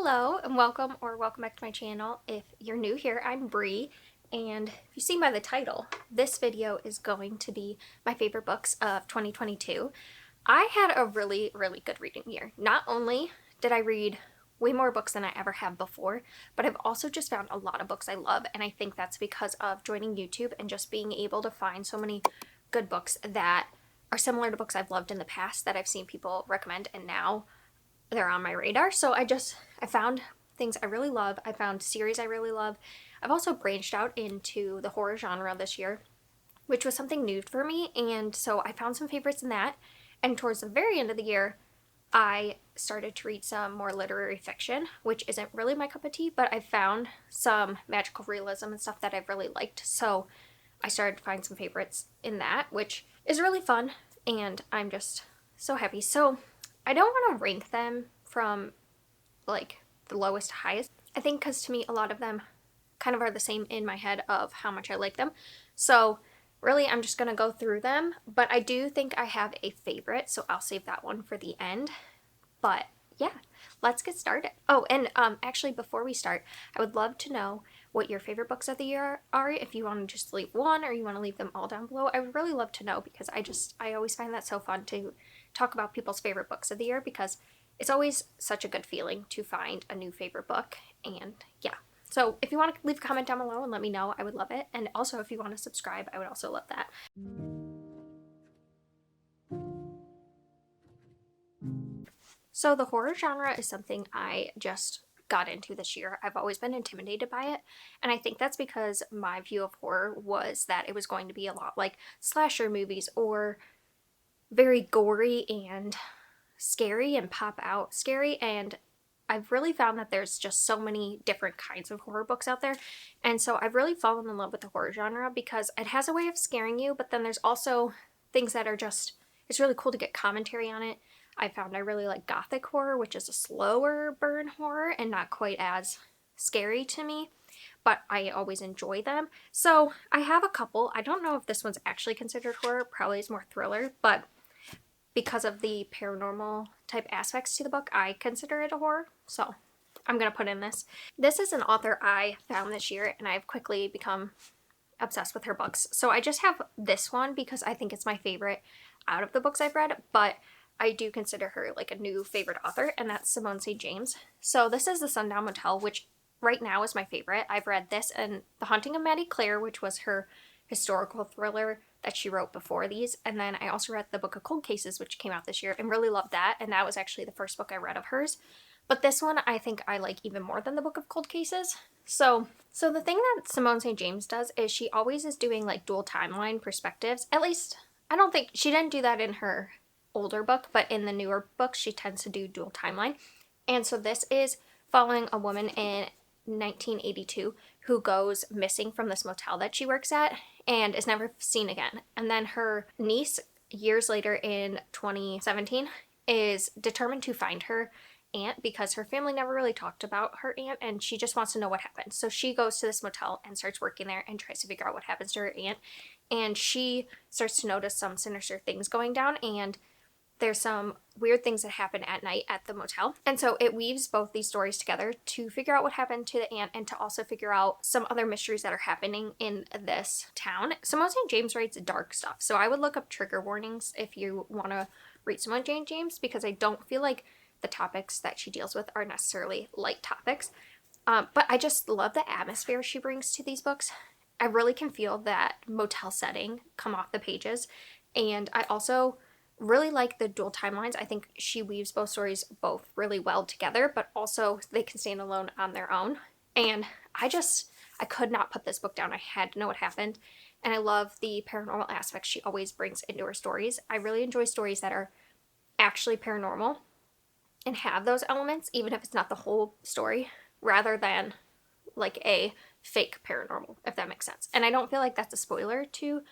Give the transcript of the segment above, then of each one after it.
Hello and welcome back to my channel. If you're new here, I'm Bree, and if you see by the title, this video is going to be my favorite books of 2022. I had a really good reading year. Not only did I read way more books than I ever have before, but I've also just found a lot of books I love, and I think that's because of joining YouTube and just being able to find so many good books that are similar to books I've loved in the past that I've seen people recommend, and now they're on my radar. So I found things I really love. I found series I really love. I've also branched out into the horror genre this year, which was something new for me, and so I found some favorites in that. And towards the very end of the year, I started to read some more literary fiction, which isn't really my cup of tea, but I found some magical realism and stuff that I've really liked. So I started to find some favorites in that, which is really fun, and I'm just so happy. So I don't want to rank them from like the lowest to highest. I think because to me a lot of them kind of are the same in my head of how much I like them. So really I'm just going to go through them, but I do think I have a favorite, so I'll save that one for the end. But yeah, let's get started. Oh, and actually before we start, I would love to know what your favorite books of the year are. If you want to just leave one or you want to leave them all down below, I would really love to know, because I always find that so fun to talk about people's favorite books of the year, because it's always such a good feeling to find a new favorite book. And yeah, so if you want to leave a comment down below and let me know, I would love it. And also if you want to subscribe, I would also love that. So the horror genre is something I just got into this year. I've always been intimidated by it, and I think that's because my view of horror was that it was going to be a lot like slasher movies, or very gory and scary and pop out scary, and I've really found that there's just so many different kinds of horror books out there, and so I've really fallen in love with the horror genre because it has a way of scaring you, but then there's also things that are just, it's really cool to get commentary on it. I found I really like gothic horror, which is a slower burn horror and not quite as scary to me, but I always enjoy them. So I have a couple. I don't know if this one's actually considered horror, probably is more thriller, but because of the paranormal type aspects to the book, I consider it a horror, so I'm gonna put in this. This is an author I found this year, and I've quickly become obsessed with her books. So I just have this one because I think it's my favorite out of the books I've read, but I do consider her like a new favorite author, and that's Simone St. James. So this is The Sundown Motel, which right now is my favorite. I've read this and The Haunting of Maddie Clare, which was her historical thriller that she wrote before these, and then I also read The Book of Cold Cases, which came out this year, and really loved that, and that was actually the first book I read of hers. But this one I think I like even more than The Book of Cold Cases. So the thing that Simone St. James does is she always is doing like dual timeline perspectives. At least I don't think she didn't do that in her older book, but in the newer books she tends to do dual timeline. And so this is following a woman in 1982 who goes missing from this motel that she works at and is never seen again. And then her niece, years later in 2017, is determined to find her aunt because her family never really talked about her aunt, and she just wants to know what happened. So she goes to this motel and starts working there and tries to figure out what happens to her aunt. And she starts to notice some sinister things going down, and there's some weird things that happen at night at the motel. And so it weaves both these stories together to figure out what happened to the aunt and to also figure out some other mysteries that are happening in this town. Simone St. James writes dark stuff, so I would look up trigger warnings if you want to read Simone St. James, because I don't feel like the topics that she deals with are necessarily light topics. But I just love the atmosphere she brings to these books. I really can feel that motel setting come off the pages, and I also really like the dual timelines. I think she weaves both stories both really well together, but also they can stand alone on their own. And I could not put this book down. I had to know what happened. And I love the paranormal aspects she always brings into her stories. I really enjoy stories that are actually paranormal and have those elements, even if it's not the whole story, rather than like a fake paranormal, if that makes sense. And I don't feel like that's a spoiler to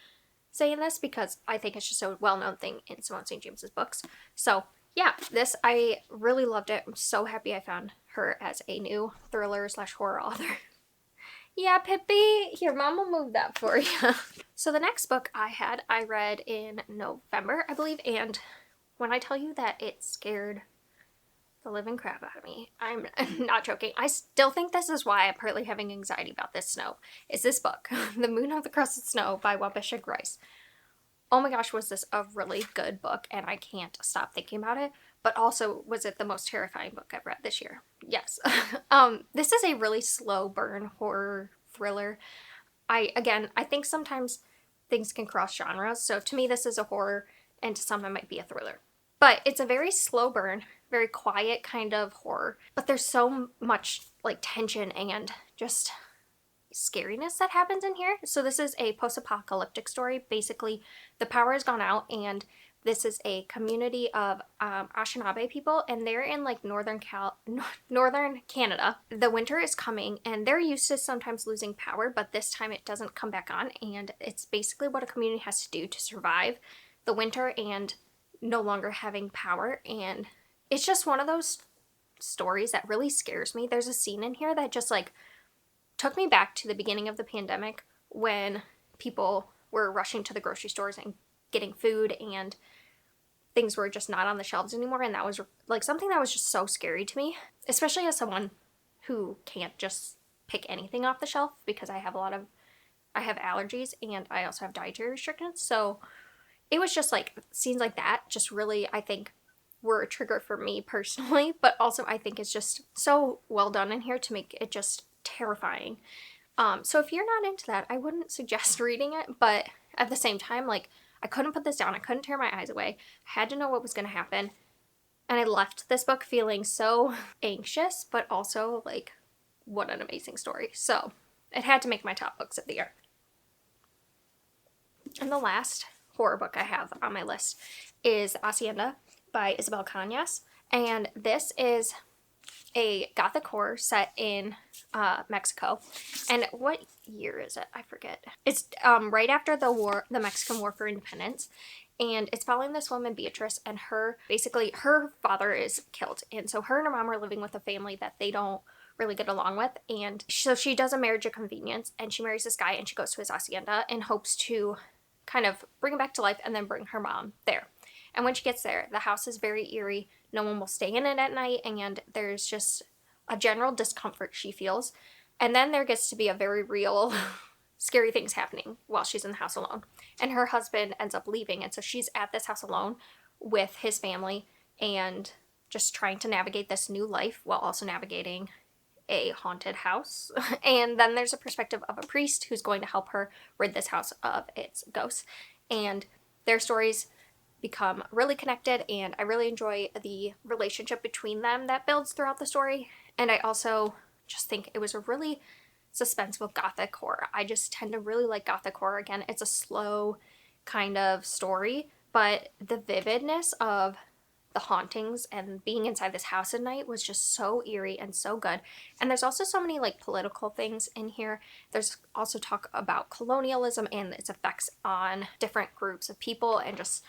saying this, because I think it's just a well-known thing in Simone St. James's books. So yeah, this, I really loved it. I'm so happy I found her as a new thriller / horror author. Yeah, Pippi, here, Mom will move that for you. So the next book I read in November, I believe, and when I tell you that it scared the living crap out of me. I'm not joking. I still think this is why I'm partly having anxiety about this snow, is this book, The Moon of the Crusted Snow by Wayward Rice. Oh my gosh, was this a really good book, and I can't stop thinking about it. But also, was it the most terrifying book I've read this year? Yes. This is a really slow burn horror thriller. I think sometimes things can cross genres. So to me, this is a horror, and to some, it might be a thriller. But it's a very slow burn, very quiet kind of horror. But there's so much like tension and just scariness that happens in here. So this is a post-apocalyptic story. Basically, the power has gone out, and this is a community of Anishinaabe people, and they're in like northern Canada. The winter is coming, and they're used to sometimes losing power, but this time it doesn't come back on, and it's basically what a community has to do to survive the winter and no longer having power. And it's just one of those stories that really scares me. There's a scene in here that just like took me back to the beginning of the pandemic when people were rushing to the grocery stores and getting food, and things were just not on the shelves anymore. And that was like something that was just so scary to me, especially as someone who can't just pick anything off the shelf because I have allergies, and I also have dietary restrictions. So it was just like scenes like that just really, I think, were a trigger for me personally, but also I think it's just so well done in here to make it just terrifying. So if you're not into that, I wouldn't suggest reading it, but at the same time, like, I couldn't put this down. I couldn't tear my eyes away. I had to know what was going to happen. And I left this book feeling so anxious, but also like, what an amazing story. So it had to make my top books of the year. And the last horror book I have on my list is Asiana by Isabel Canyas. And this is a gothic horror set in Mexico. And what year is it? I forget. It's right after the war, the Mexican War for Independence. And it's following this woman, Beatrice, and her father is killed. And so her and her mom are living with a family that they don't really get along with. And so she does a marriage of convenience, and she marries this guy, and she goes to his hacienda in hopes to kind of bring him back to life and then bring her mom there. And when she gets there, the house is very eerie. No one will stay in it at night, and there's just a general discomfort she feels. And then there gets to be a very real, scary things happening while she's in the house alone. And her husband ends up leaving, and so she's at this house alone with his family and just trying to navigate this new life while also navigating a haunted house. And then there's a perspective of a priest who's going to help her rid this house of its ghosts. And their stories become really connected, and I really enjoy the relationship between them that builds throughout the story. And I also just think it was a really suspenseful gothic horror. I just tend to really like gothic horror. Again, it's a slow kind of story, but the vividness of the hauntings and being inside this house at night was just so eerie and so good. And there's also so many like political things in here. There's also talk about colonialism and its effects on different groups of people, and just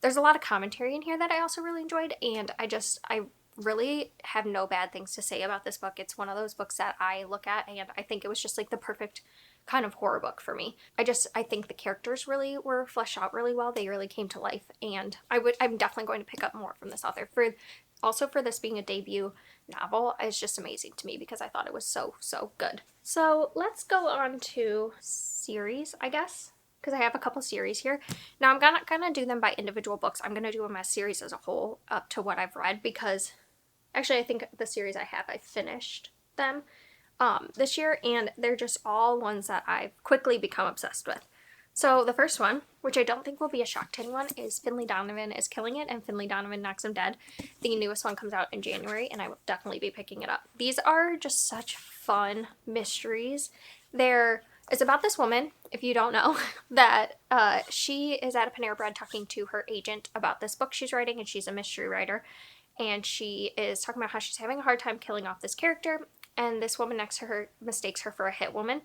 there's a lot of commentary in here that I also really enjoyed. And I really have no bad things to say about this book. It's one of those books that I look at and I think it was just like the perfect kind of horror book for me. I think the characters really were fleshed out really well. They really came to life, and I'm definitely going to pick up more from this author. For this being a debut novel, it's just amazing to me because I thought it was so good. So let's go on to series, I guess, because I have a couple series here. Now I'm not gonna do them by individual books. I'm gonna do them as series as a whole up to what I've read, because actually I think the series I finished them this year, and they're just all ones that I've quickly become obsessed with. So the first one, which I don't think will be a shock to anyone, is Finlay Donovan is Killing It, and Finlay Donovan Knocks Him Dead. The newest one comes out in January, and I will definitely be picking it up. These are just such fun mysteries. It's about this woman, if you don't know, that she is at a Panera Bread talking to her agent about this book she's writing, and she's a mystery writer. And she is talking about how she's having a hard time killing off this character, and this woman next to her mistakes her for a hit woman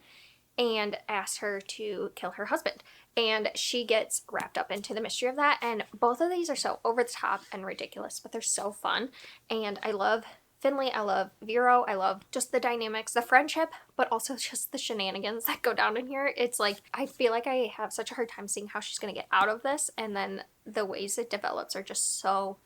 and asks her to kill her husband. And she gets wrapped up into the mystery of that. And both of these are so over the top and ridiculous, but they're so fun. And I love Finley, I love Vero, I love just the dynamics, the friendship, but also just the shenanigans that go down in here. It's like, I feel like I have such a hard time seeing how she's gonna get out of this, and then the ways it develops are just so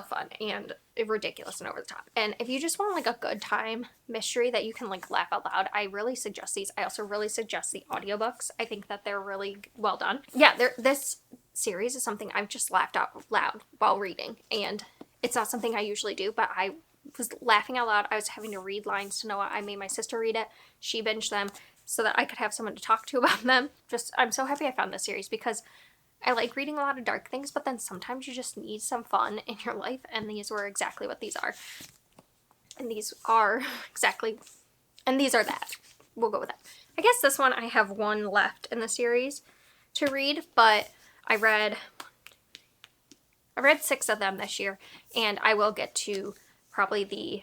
fun and ridiculous and over the top. And if you just want like a good time mystery that you can like laugh out loud, I really suggest these. I also really suggest the audiobooks. I think that they're really well done. Yeah, this series is something I've just laughed out loud while reading, and it's not something I usually do, but I was laughing out loud. I was having to read lines to Noah. I made my sister read it. She binged them so that I could have someone to talk to about them. I'm so happy I found this series because I like reading a lot of dark things, but then sometimes you just need some fun in your life, and these were exactly what these are. And these are exactly, and these are that. We'll go with that. I guess this one I have one left in the series to read, but I read 6 of them this year, and I will get to probably the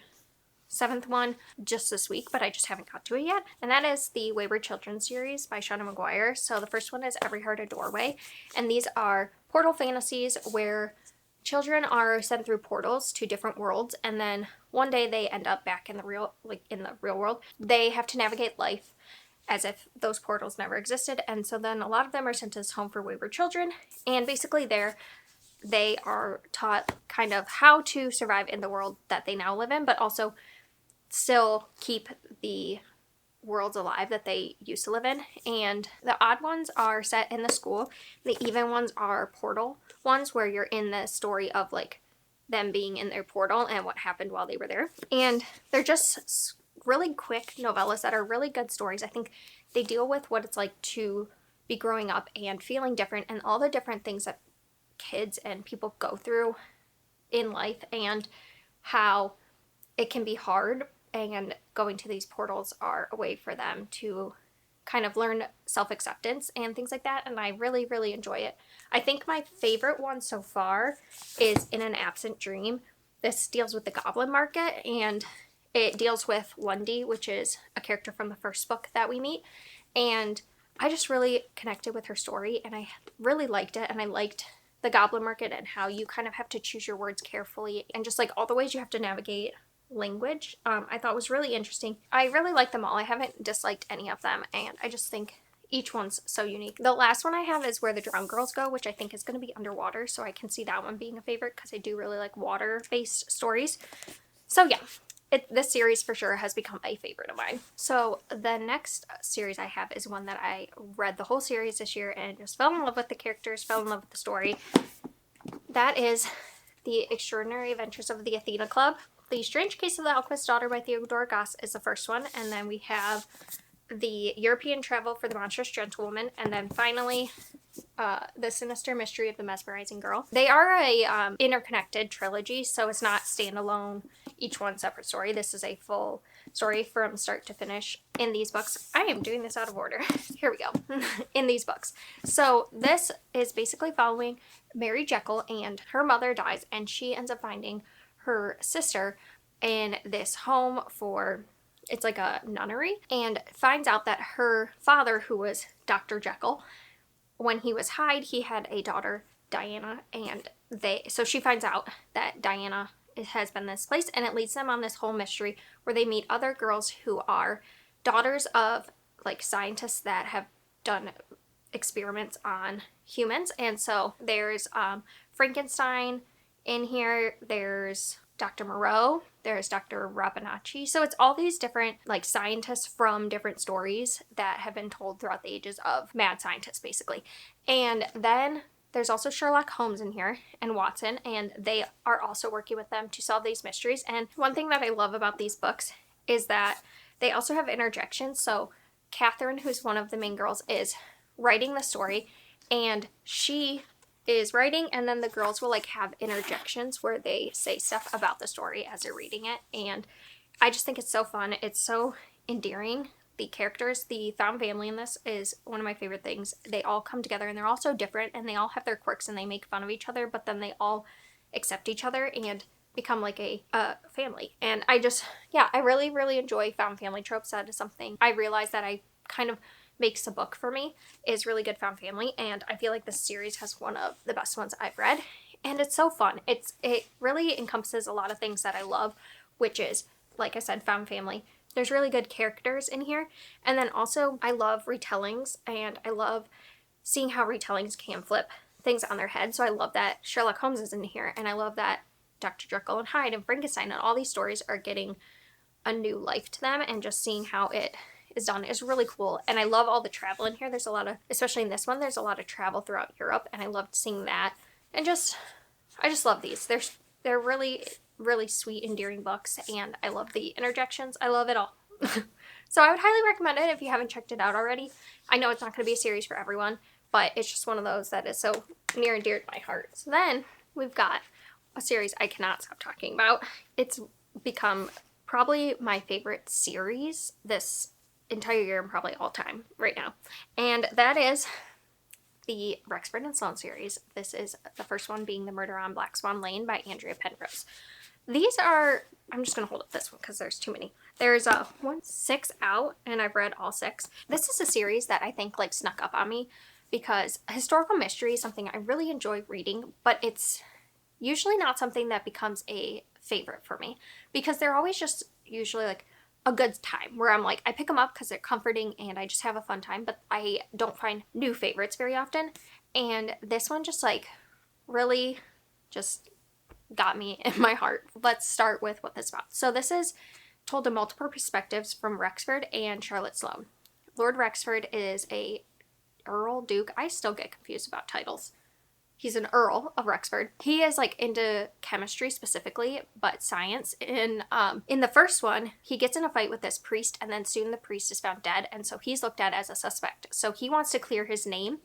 7th one just this week, but I just haven't got to it yet. And that is the Wayward Children series by Shauna McGuire. So the first one is Every Heart a Doorway, and these are portal fantasies where children are sent through portals to different worlds, and then one day they end up back in the real world. They have to navigate life as if those portals never existed, and so then a lot of them are sent to this home for wayward children, and basically they are taught kind of how to survive in the world that they now live in, but also still keep the worlds alive that they used to live in. And the odd ones are set in the school. The even ones are portal ones where you're in the story of like them being in their portal and what happened while they were there. And they're just really quick novellas that are really good stories. I think they deal with what it's like to be growing up and feeling different and all the different things that kids and people go through in life and how it can be hard, and going to these portals are a way for them to kind of learn self-acceptance and things like that, and I really, really enjoy it. I think my favorite one so far is In an Absent Dream. This deals with the goblin market, and it deals with Lundy, which is a character from the first book that we meet, and I just really connected with her story, and I really liked it, and I liked the goblin market and how you kind of have to choose your words carefully, and just like all the ways you have to navigate language. I thought was really interesting. I really like them all. I haven't disliked any of them, and I just think each one's so unique. The last one I have is Where the Drowned Girls Go, which I think is going to be underwater, so I can see that one being a favorite because I do really like water-based stories. So yeah, this series for sure has become a favorite of mine. So the next series I have is one that I read the whole series this year and just fell in love with the characters, fell in love with the story. That is The Extraordinary Adventures of the Athena Club. The Strange Case of the Alquist's Daughter by Theodore Goss is the first one, and then we have The European Travel for the Monstrous Gentlewoman, and then finally The Sinister Mystery of the Mesmerizing Girl. They are a interconnected trilogy, so it's not standalone, each one separate story. This is a full story from start to finish in these books. I am doing this out of order. Here we go. In these books. So this is basically following Mary Jekyll, and her mother dies, and she ends up finding her sister in this home for, it's like a nunnery, and finds out that her father, who was Dr. Jekyll, when he was Hyde, he had a daughter, Diana, and so she finds out that Diana has been this place, and it leads them on this whole mystery where they meet other girls who are daughters of like scientists that have done experiments on humans. And so there's Frankenstein in here, there's Dr. Moreau, there's Dr. Rabinacci. So it's all these different like scientists from different stories that have been told throughout the ages of mad scientists, basically. And then there's also Sherlock Holmes in here and Watson, and they are also working with them to solve these mysteries. And one thing that I love about these books is that they also have interjections. So Catherine, who's one of the main girls, is writing the story, and she is writing, and then the girls will like have interjections where they say stuff about the story as they're reading it, and I just think it's so fun. It's so endearing. The characters, the found family in this is one of my favorite things. They all come together, and they're all so different, and they all have their quirks, and they make fun of each other, but then they all accept each other and become like a family. And I really, really enjoy found family tropes. That is something I realized that I kind of makes a book for me, is really good found family, and I feel like this series has one of the best ones I've read, and it's so fun. It really encompasses a lot of things that I love, witches, like I said, found family. There's really good characters in here. And then also, I love retellings, and I love seeing how retellings can flip things on their head. So I love that Sherlock Holmes is in here, and I love that Dr. Jekyll and Hyde and Frankenstein and all these stories are getting a new life to them, and just seeing how it is done is really cool. And I love all the travel in here. There's a lot of, especially in this one, there's a lot of travel throughout Europe, and I loved seeing that. And I just love these. They're really, really sweet, endearing books, and I love the interjections. I love it all. So I would highly recommend it if you haven't checked it out already. I know it's not going to be a series for everyone, but it's just one of those that is so near and dear to my heart. So then we've got a series I cannot stop talking about. It's become probably my favorite series this entire year and probably all time right now. And that is the Rexford and Sloan series. This is the first one being The Murder on Black Swan Lane by Andrea Penrose. These are, I'm just going to hold up this one because there's too many. There's 6 out, and I've read all 6. This is a series that I think like snuck up on me because historical mystery is something I really enjoy reading, but it's usually not something that becomes a favorite for me because they're always just usually like a good time where I'm like, I pick them up because they're comforting and I just have a fun time, but I don't find new favorites very often. And this one just like really just got me in my heart. Let's start with what this is about. So this is told in multiple perspectives from Rexford and Charlotte Sloan. Lord Rexford is a Earl, Duke. I still get confused about titles. He's an Earl of Rexford. He is like into chemistry specifically, but science. In the first one, he gets in a fight with this priest, and then soon the priest is found dead, and so he's looked at as a suspect. So he wants to clear his name,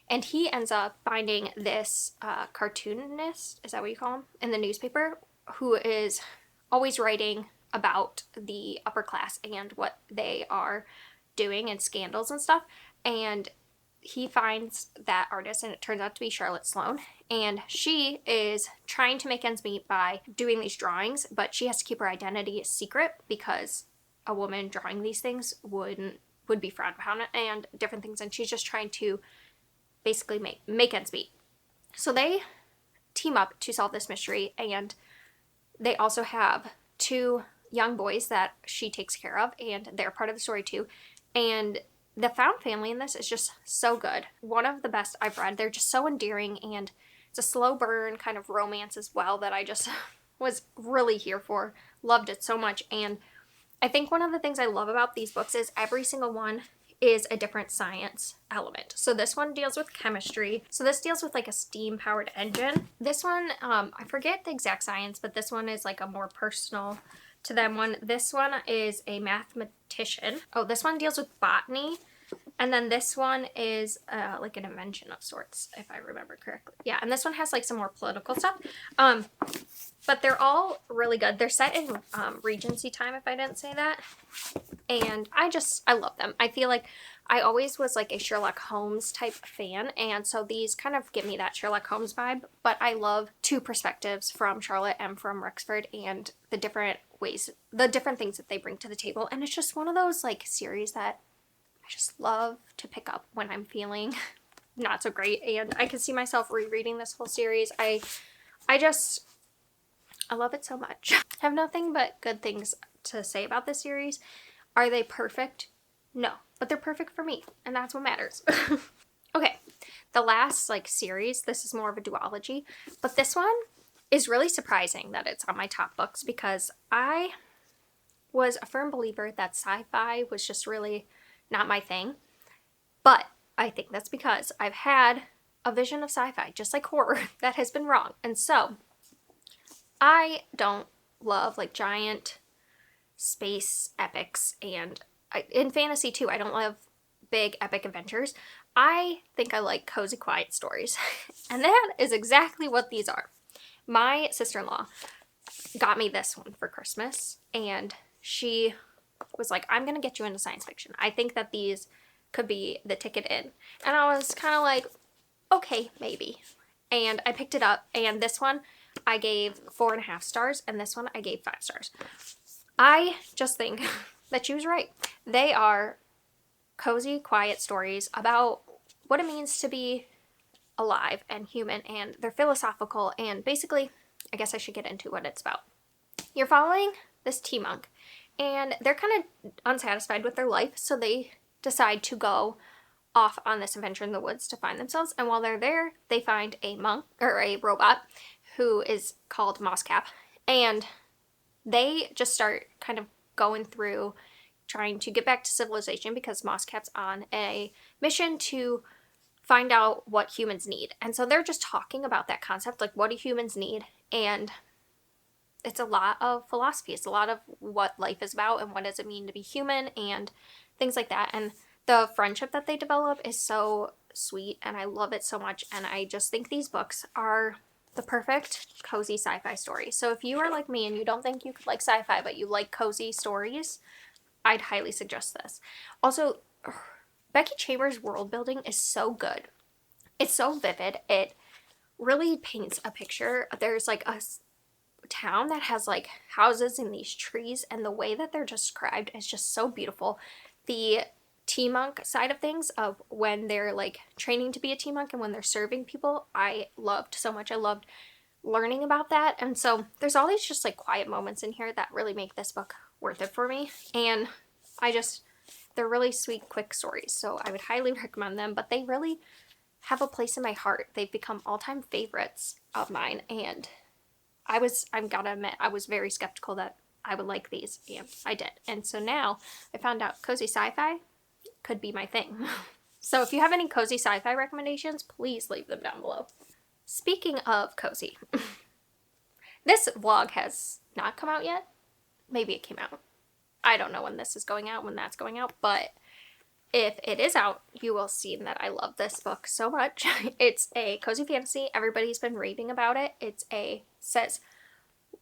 and he ends up finding this cartoonist, is that what you call him, in the newspaper, who is always writing about the upper class and what they are doing and scandals and stuff. And he finds that artist, and it turns out to be Charlotte Sloan, and she is trying to make ends meet by doing these drawings, but she has to keep her identity a secret because a woman drawing these things would be frowned upon and different things, and she's just trying to basically make ends meet. So they team up to solve this mystery, and they also have 2 young boys that she takes care of, and they're part of the story too. And the found family in this is just so good. One of the best I've read. They're just so endearing, and it's a slow burn kind of romance as well that I just was really here for. Loved it so much. And I think one of the things I love about these books is every single one is a different science element. So this one deals with chemistry. So this deals with like a steam-powered engine. This one, I forget the exact science, but this one is like a more personal to them one. This one is a mathematician. Oh, this one deals with botany. And then this one is like an invention of sorts, if I remember correctly. Yeah, and this one has like some more political stuff. But they're all really good. They're set in Regency time, if I didn't say that. And I love them. I feel like I always was like a Sherlock Holmes type fan, and so these kind of give me that Sherlock Holmes vibe, but I love 2 perspectives from Charlotte and from Rexford, and the different ways, the different things that they bring to the table. And it's just one of those like series that I just love to pick up when I'm feeling not so great, and I can see myself rereading this whole series. I love it so much. I have nothing but good things to say about this series. Are they perfect? No, but they're perfect for me, and that's what matters. Okay, the last like series, this is more of a duology, but this one is really surprising that it's on my top books because I was a firm believer that sci-fi was just really not my thing, but I think that's because I've had a vision of sci-fi, just like horror, that has been wrong. And so I don't love like giant space epics, and in fantasy too, I don't love big epic adventures. I think I like cozy, quiet stories. And that is exactly what these are. My sister-in-law got me this one for Christmas, and she was like, I'm gonna get you into science fiction. I think that these could be the ticket in. And I was kind of like, okay, maybe. And I picked it up, and this one I gave 4.5 stars, and this one I gave 5 stars. I just think that she was right. They are cozy, quiet stories about what it means to be alive and human, and they're philosophical, and basically, I guess I should get into what it's about. You're following this tea monk, and they're kind of unsatisfied with their life, so they decide to go off on this adventure in the woods to find themselves. And while they're there, they find a monk, or a robot, who is called Mosscap, and they just start kind of going through trying to get back to civilization because Mosscap's on a mission to find out what humans need. And so they're just talking about that concept, like, what do humans need? And it's a lot of philosophy. It's a lot of what life is about and what does it mean to be human and things like that. And the friendship that they develop is so sweet, and I love it so much. And I just think these books are the perfect cozy sci-fi story. So if you are like me and you don't think you could like sci-fi, but you like cozy stories, I'd highly suggest this. Also, Becky Chambers' world building is so good. It's so vivid. It really paints a picture. There's like a town that has like houses in these trees, and the way that they're described is just so beautiful. The tea monk side of things, of when they're like training to be a tea monk and when they're serving people, I loved so much. I loved learning about that. And so there's all these just like quiet moments in here that really make this book worth it for me. And they're really sweet, quick stories, so I would highly recommend them. But they really have a place in my heart. They've become all-time favorites of mine, and I'm gotta admit, I was very skeptical that I would like these, and I did. And so now I found out cozy sci-fi could be my thing. So if you have any cozy sci-fi recommendations, please leave them down below. Speaking of cozy, this vlog has not come out yet. Maybe it came out. I don't know when this is going out, when that's going out, but if it is out, you will see that I love this book so much. It's a cozy fantasy. Everybody's been raving about it. Says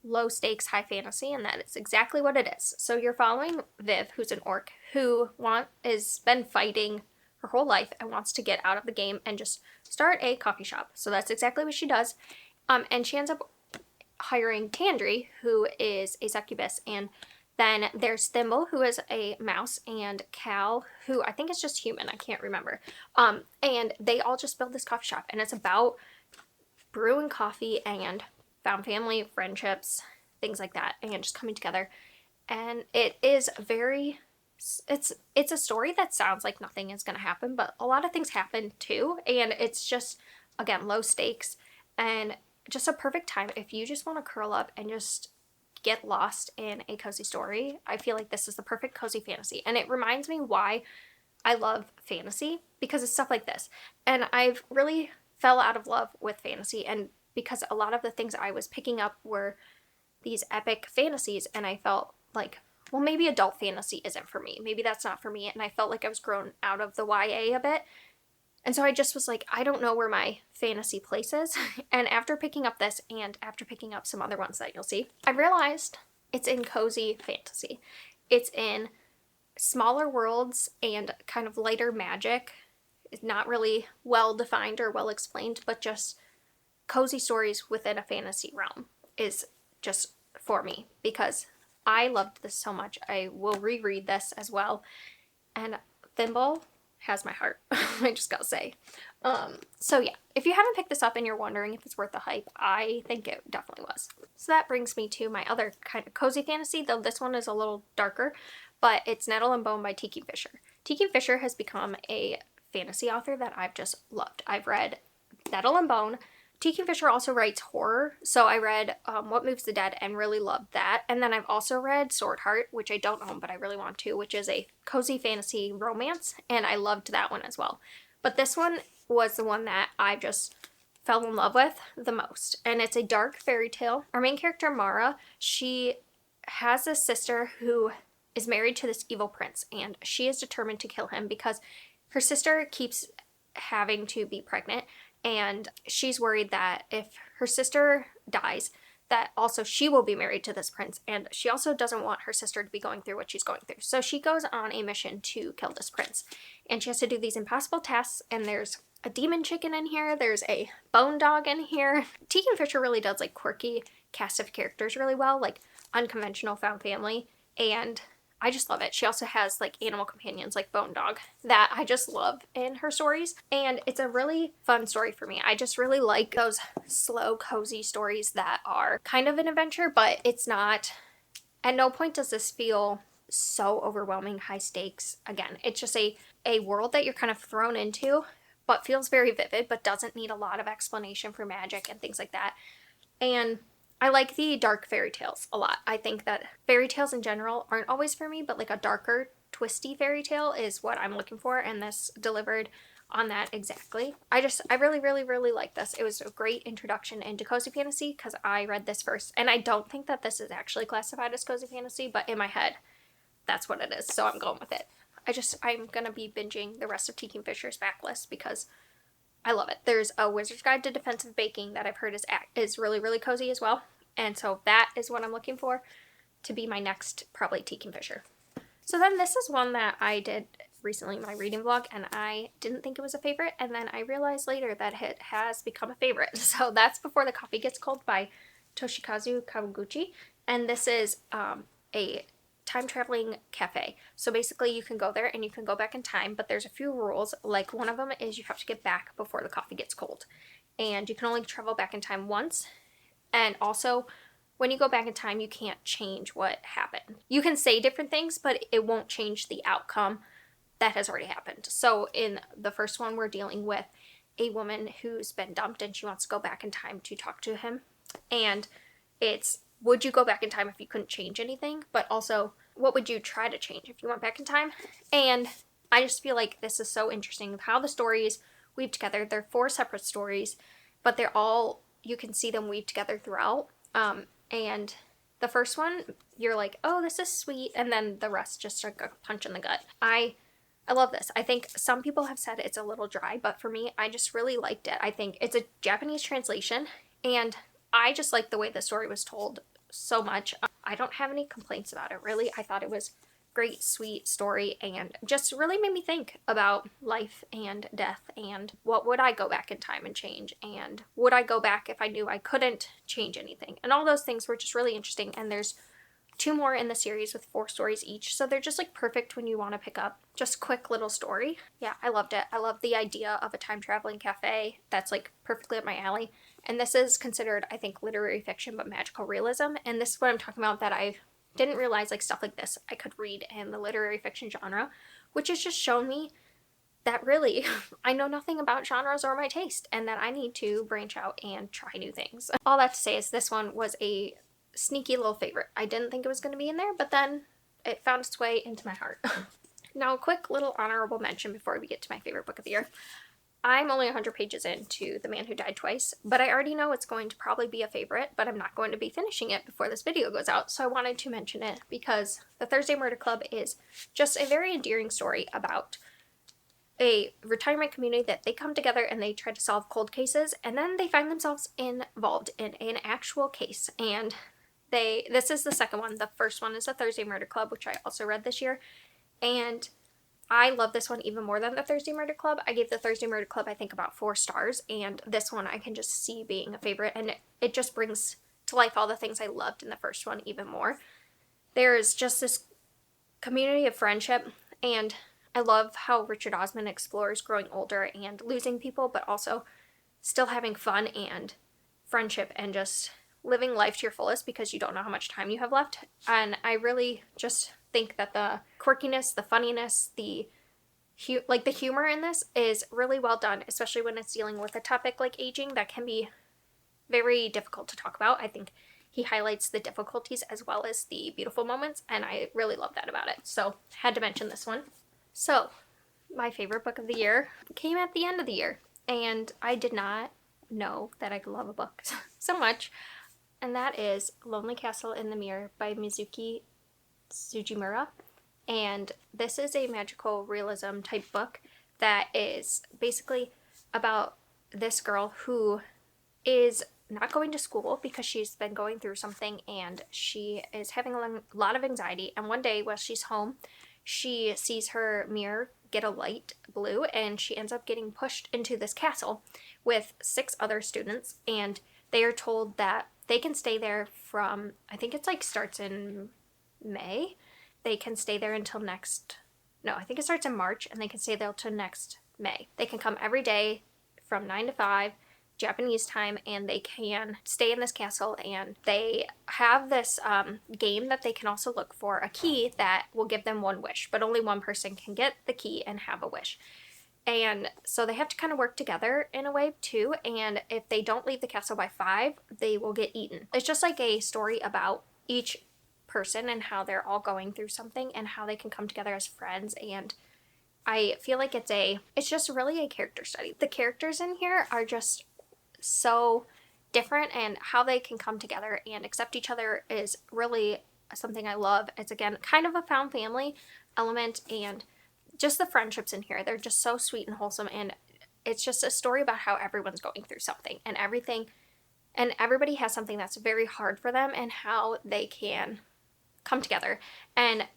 low stakes, high fantasy, and that is exactly what it is. So you're following Viv, who's an orc, who has been fighting her whole life and wants to get out of the game and just start a coffee shop. So that's exactly what she does. And she ends up hiring Tandri, who is a succubus, and then there's Thimble, who is a mouse, and Cal, who I think is just human. I can't remember. And they all just build this coffee shop, and it's about brewing coffee and found family, friendships, things like that, and just coming together. And it is it's a story that sounds like nothing is going to happen, but a lot of things happen too. And it's just, again, low stakes and just a perfect time if you just want to curl up and just get lost in a cozy story. I feel like this is the perfect cozy fantasy, and it reminds me why I love fantasy, because it's stuff like this. And I've really fell out of love with fantasy, and because a lot of the things I was picking up were these epic fantasies, and I felt like, well, maybe adult fantasy isn't for me. Maybe that's not for me, and I felt like I was grown out of the YA a bit. And so I just was like, I don't know where my fantasy place is. And after picking up this, and after picking up some other ones that you'll see, I realized it's in cozy fantasy. It's in smaller worlds and kind of lighter magic. It's not really well defined or well explained, but just cozy stories within a fantasy realm is just for me, because I loved this so much. I will reread this as well. And Thimble has my heart. I just gotta say. So yeah, if you haven't picked this up and you're wondering if it's worth the hype, I think it definitely was. So that brings me to my other kind of cozy fantasy, though this one is a little darker, but it's Nettle and Bone by Tiki Fisher. Tiki Fisher has become a fantasy author that I've just loved. I've read Nettle and Bone. Tiki Fisher also writes horror, so I read What Moves the Dead and really loved that. And then I've also read Sword Heart, which I don't own, but I really want to, which is a cozy fantasy romance, and I loved that one as well. But this one was the one that I just fell in love with the most, and it's a dark fairy tale. Our main character, Mara, she has a sister who is married to this evil prince, and she is determined to kill him because her sister keeps having to be pregnant. And she's worried that if her sister dies, that also she will be married to this prince. And she also doesn't want her sister to be going through what she's going through. So she goes on a mission to kill this prince. And she has to do these impossible tasks. And there's a demon chicken in here. There's a bone dog in here. Tiki Fisher really does like quirky cast of characters really well. Like unconventional found family. And I just love it. She also has like animal companions like Bone Dog that I just love in her stories. And it's a really fun story for me. I just really like those slow, cozy stories that are kind of an adventure, but it's not At no point does this feel so overwhelming, high stakes. Again, it's just a world that you're kind of thrown into, but feels very vivid, but doesn't need a lot of explanation for magic and things like that. And I like the dark fairy tales a lot. I think that fairy tales in general aren't always for me, but like a darker, twisty fairy tale is what I'm looking for, and this delivered on that exactly. I really, really, really like this. It was a great introduction into cozy fantasy because I read this first, and I don't think that this is actually classified as cozy fantasy, but in my head, that's what it is, so I'm going with it. I'm gonna be binging the rest of Tiki Fisher's backlist because I love it. There's a Wizard's Guide to Defensive Baking that I've heard is really, really cozy as well, and so that is what I'm looking for to be my next probably Tiki Fisher. So then this is one that I did recently in my reading vlog, and I didn't think it was a favorite, and then I realized later that it has become a favorite. So that's Before the Coffee Gets Cold by Toshikazu Kawaguchi, and this is a time-traveling cafe. So basically you can go there and you can go back in time, but there's a few rules. Like one of them is you have to get back before the coffee gets cold, and you can only travel back in time once, and also when you go back in time, you can't change what happened. You can say different things, but it won't change the outcome that has already happened. So in the first one, we're dealing with a woman who's been dumped and she wants to go back in time to talk to him. And it's, would you go back in time if you couldn't change anything? But also, what would you try to change if you went back in time? And I just feel like this is so interesting of how the stories weave together. They're 4 separate stories, but they're all, you can see them weave together throughout. And the first one, you're like, oh, this is sweet, and then the rest just like a punch in the gut. I love this. I think some people have said it's a little dry, but for me, I just really liked it. I think it's a Japanese translation, and I just like the way the story was told so much. I don't have any complaints about it, really. I thought it was great, sweet story, and just really made me think about life and death and what would I go back in time and change, and would I go back if I knew I couldn't change anything, and all those things were just really interesting. And there's 2 more in the series with 4 stories each, so they're just like perfect when you want to pick up just quick little story. Yeah, I loved it. I love the idea of a time traveling cafe. That's like perfectly up my alley. And this is considered, I think, literary fiction but magical realism, and this is what I'm talking about, that I didn't realize like stuff like this I could read in the literary fiction genre, which has just shown me that really I know nothing about genres or my taste, and that I need to branch out and try new things. All that to say is this one was a sneaky little favorite. I didn't think it was going to be in there, but then it found its way into my heart. Now, a quick little honorable mention before we get to my favorite book of the year. I'm only 100 pages into The Man Who Died Twice, but I already know it's going to probably be a favorite, but I'm not going to be finishing it before this video goes out, so I wanted to mention it because The Thursday Murder Club is just a very endearing story about a retirement community that they come together and they try to solve cold cases, and then they find themselves involved in an actual case. And this is the second one. The first one is The Thursday Murder Club, which I also read this year, and I love this one even more than The Thursday Murder Club. I gave The Thursday Murder Club, I think, about 4 stars, and this one I can just see being a favorite, and it just brings to life all the things I loved in the first one even more. There's just this community of friendship, and I love how Richard Osman explores growing older and losing people, but also still having fun and friendship and just living life to your fullest because you don't know how much time you have left. And I really just think that the quirkiness, the funniness, the humor in this is really well done, especially when it's dealing with a topic like aging that can be very difficult to talk about. I think he highlights the difficulties as well as the beautiful moments, and I really love that about it. So, had to mention this one. So, my favorite book of the year came at the end of the year, and I did not know that I could love a book so much, and that is Lonely Castle in the Mirror by Mizuki Sugimura. And this is a magical realism type book that is basically about this girl who is not going to school because she's been going through something and she is having a lot of anxiety. And one day while she's home, she sees her mirror get a light blue and she ends up getting pushed into this castle with 6 other students, and they are told that they can stay there from, I think it's like starts in May. They can stay there until I think it starts in March, and they can stay there till next May. They can come every day from 9 to 5. Japanese time, and they can stay in this castle, and they have this game that they can also look for a key that will give them one wish, but only one person can get the key and have a wish. And so they have to kind of work together in a way too, and if they don't leave the castle by 5, they will get eaten. It's just like a story about each person and how they're all going through something and how they can come together as friends. And I feel like it's just really a character study. The characters in here are just so different, and how they can come together and accept each other is really something I love. It's again kind of a found family element, and just the friendships in here, they're just so sweet and wholesome, and it's just a story about how everyone's going through something and everything, and everybody has something that's very hard for them and how they can come together. And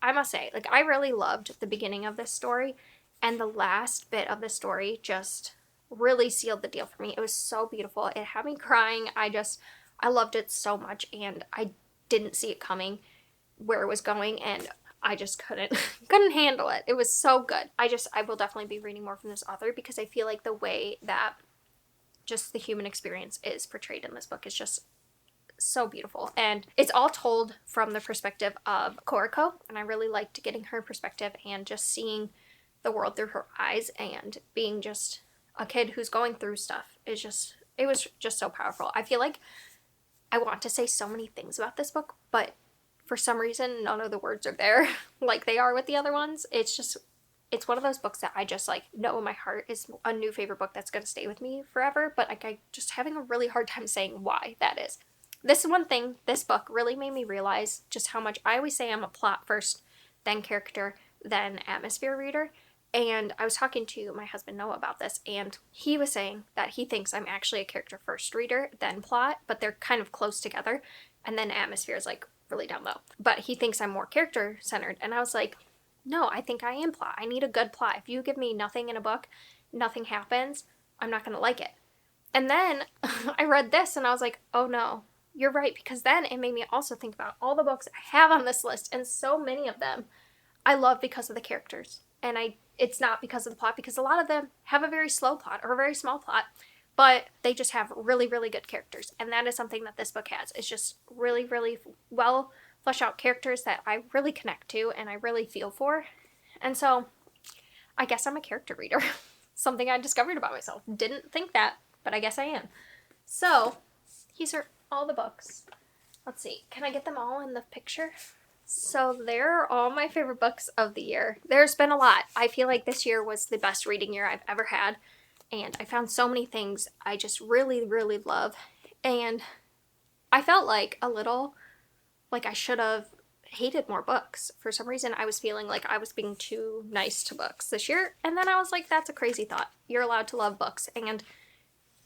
I must say, like, I really loved the beginning of this story, and the last bit of the story just really sealed the deal for me. It was so beautiful. It had me crying. I loved it so much, and I didn't see it coming where it was going, and I just couldn't handle it. It was so good. I will definitely be reading more from this author, because I feel like the way that just the human experience is portrayed in this book is just so beautiful. And it's all told from the perspective of Koriko, and I really liked getting her perspective and just seeing the world through her eyes, and being just a kid who's going through stuff. It was just so powerful. I feel like I want to say so many things about this book, but for some reason none of the words are there like they are with the other ones. It's one of those books that I just like know in my heart is a new favorite book that's going to stay with me forever, but like I just having a really hard time saying why that is. This book really made me realize just how much I always say I'm a plot first, then character, then atmosphere reader. And I was talking to my husband Noah about this, and he was saying that he thinks I'm actually a character first reader, then plot, but they're kind of close together, and then atmosphere is like really down low. But he thinks I'm more character centered, and I was like, no, I think I am plot. I need a good plot. If you give me nothing in a book, nothing happens, I'm not going to like it. And then I read this, and I was like, oh no, you're right, because then it made me also think about all the books I have on this list, and so many of them I love because of the characters. And it's not because of the plot, because a lot of them have a very slow plot or a very small plot, but they just have really, really good characters. And that is something that this book has. It's just really, really well fleshed out characters that I really connect to and I really feel for. And so I guess I'm a character reader. Something I discovered about myself. Didn't think that, but I guess I am. So these are all the books. Let's see. Can I get them all in the picture? So there are all my favorite books of the year. There's been a lot. I feel like this year was the best reading year I've ever had. And I found so many things I just really, really love. And I felt like a little like I should have hated more books. For some reason, I was feeling like I was being too nice to books this year. And then I was like, that's a crazy thought. You're allowed to love books. And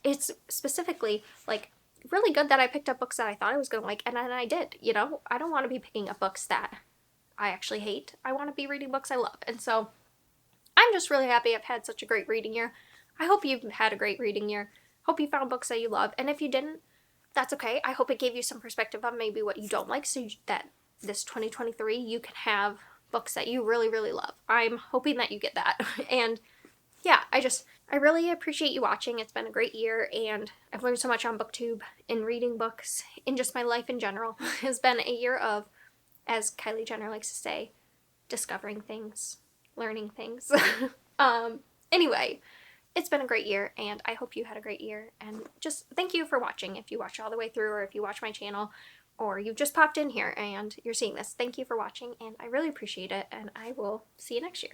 it's specifically like really good that I picked up books that I thought I was going to like, and then I did, you know? I don't want to be picking up books that I actually hate. I want to be reading books I love. And so I'm just really happy I've had such a great reading year. I hope you've had a great reading year. Hope you found books that you love. And if you didn't, that's okay. I hope it gave you some perspective on maybe what you don't like, so that this 2023 you can have books that you really, really love. I'm hoping that you get that. And yeah, I really appreciate you watching. It's been a great year, and I've learned so much on BookTube, in reading books, in just my life in general. It's been a year of, as Kylie Jenner likes to say, discovering things, learning things. Anyway, it's been a great year, and I hope you had a great year, and just thank you for watching. If you watch all the way through, or if you watch my channel, or you've just popped in here and you're seeing this, thank you for watching, and I really appreciate it, and I will see you next year.